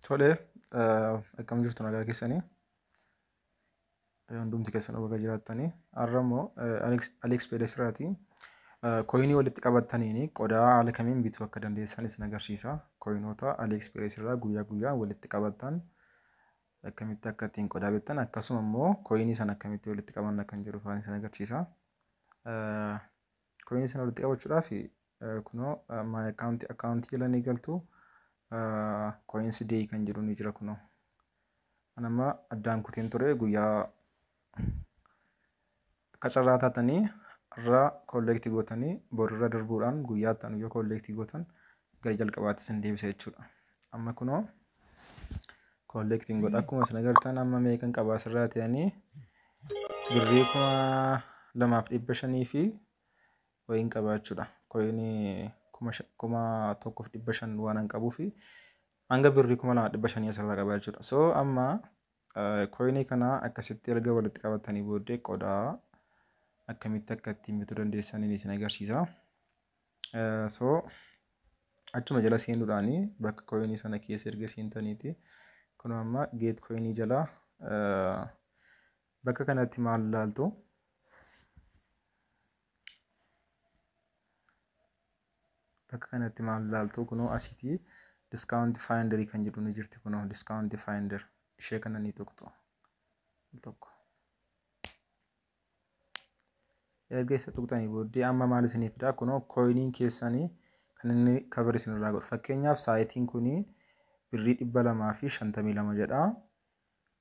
Tole, akkam jirtu nagaa keessanii? Hundumti keessan bakka jiraattanii. Har'a immoo AliExpress irraati. Koyinii walitti qabataniini qodaa haala kamiin bituu akka dandeessan isin agarsiisa. Koyinoota AliExpress irraa guyyaa guyyaan walitti qabatan akkamitti akka ittiin qodaa bittan akkasuma immoo koyinii sana akkamitti walitti qabanna kan jedhu fa'aa isin agarsiisa. Koyinii sana walitti qabachuudhaaf kunoo my account jala ni galtu. Coins day kan jedhu ni jira kunoo. Anama addaan kuteen ture guyyaa kacarraa taatanii irraa kolleektii gootanii boorrirra darbuudhaan guyyaa ta'an yoo kolleektii gootan gara jalqabaatti isin deebisa jechuudha. Amma kunoo kolleektiin godha akkuma isin agartan amma meeqan qabaa asirraa ta'anii birrii 2,500 fi wayiin qabaachuudha. Koyinii 1,500 waan qabuu fi hanga birrii 2,500 asirraa qabaa jechuudha. So amma koyinii kana akkasitti erga walitti qabatanii booddee qodaa akkamitti akka ittiin bituu dandeessan isin agarsiisa. So achuma jala seenuudhaan bakka koyinii sana keessa erga seentaniiti kun amma geet koyinii jala bakka kanatti maal ilaaltu? Bakka kanatti maal ilaaltu kunoo asitti discount finder kan jedhu ni jirti kunoo discount finder ishee kana ni tuqxu. Erga isa tuqxanii booddee amma maal isiniif fida kunoo koyiniin keessanii kan inni cover isinirraa godhu. Fakkeenyaaf saayitiin kunii birrii 252 jedha.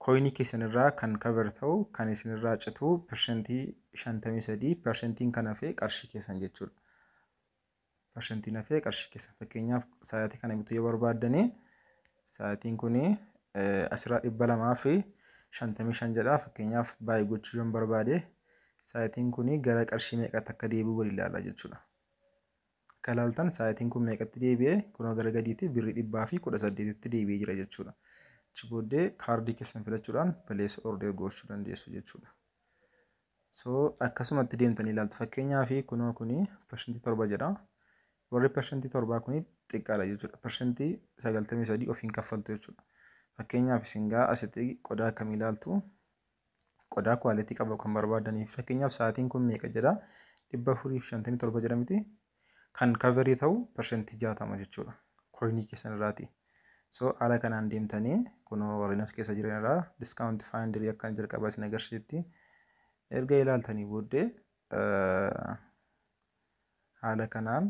Koyinii keessanirraa kan cover ta'u kan isinirraa citu persentii 53 persentiin kan hafee qarshii keessan jechuudha. Persentiin hafee qarshii keessan fakkeenyaaf saayitii kana bituu yoo barbaaddanii saayitiin kunii asirraa 255 jedha. Fakkeenyaaf baay'ee gochuu yoo barbaade saayitiin kunii gara qarshii meeqatti akka deebi'u wal ilaala jechuudha. Akka ilaaltan saayitiin kun meeqatti deebi'ee kunoo gara gadiitti birrii 118tti deebi'ee jira jechuudha. Achi booddee kaardii keessan filachuudhaan place order gochuu dandeessu jechuudha. So akkasumatti deemtanii ilaaltu fakkeenyaaf kunoo kunii persentii 7 jedha. Warri persentii 7 kunii xiqqaadha jechuudha. Persentii 93 ofiin kaffaltu jechuudha. Fakkeenyaaf isin gaa asitti qodaa akkam ilaaltu? Qodaa quality qabu kan barbaadaniif fakkeenyaaf saayitiin kun meeqa jedha? 457 jedha miti. Kan coverii ta'u persentii 60 jechuudha. Koyinii keessan irraati. So haala kanaan deemtanii kunoo warreen as keessa jiran irraa discount finder akka jalqabaa isin agarsiisti. Erga ilaaltanii booddee haala kanaan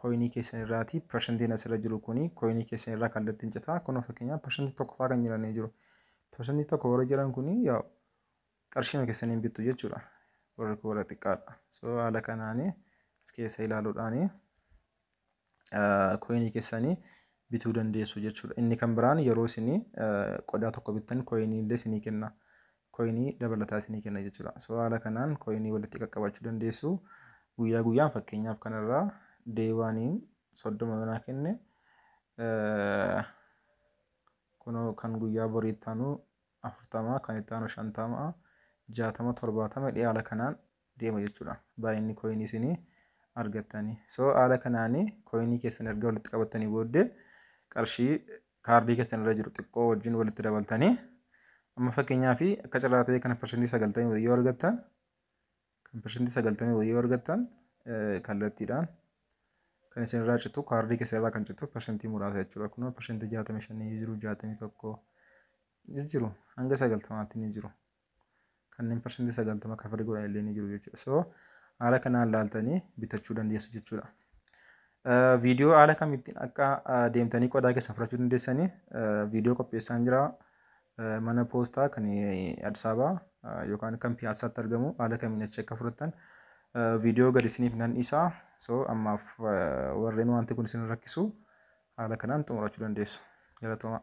koyinii keessan irraati persentiin asirra jiru kuni koyinii keessan irraa kallattiin citaa kunoo fakkeenyaaf persentii tokko fa'aa kan jiranii jiru. Persentii tokko warra jiran kuni yaa qarshii keessaniin bittu jechuudha. Warri kun warra xiqqaadha. So haala kanaan as keessa ilaaluudhaan koyinii keessanii bituu dandeessu jechuudha. Inni kan biraan yeroo isinii qodaa tokko bittan koyinii illee isinii kenna. Koyinii dabalataa isinii kenna jechuudha. So haala kanaan koyinii walitti qaqqabachuu dandeessu. Guyyaa guyyaan fakkeenyaaf kanarraa deewaaniin 30 naa kenne kunoo kan guyyaa borii itti aanu 40 kan itti aanu 50 60 70 haala kanaan deema jechuudha. Baay'inni koyinii isinii argattanii. So haala kanaan koyinii keessan erga walitti qabatanii booddee qarshii kaardii keessan irra jiru xiqqoo wajjin walitti dabaltanii amma fakkeenyaaf akka carraa ta'e kana persentii 90 yoo argattan kan persentii 90 yoo argattan kallattiidhaan kan isin irraa citu kaardii keessan irraa kan citu persentii muraasa jechuudha. Kunoo persentii 65 jiru 61 jiru hanga 90tti ni jiru. Kanneen persentii 90 kafarii godhan illee ni jiru jechuudha. So haala kanaan ilaaltanii bitachuu dandeessu jechuudha. Viidiyoo haala kamittiin akka deemtanii qodaa keessan fudhachuu dandeessanii viidiyoo qopheessaan jira. Mana poostaa kan Addis Ababaa yookaan kan Piyaasaatti argamu haala kamiin achi akka fudhattan viidiyoo gadi isiniif nan dhiisa. So ammaaf warreen wanti kun isin rakkisu haala kanaan xumurachuu dandeessu. Galatooma.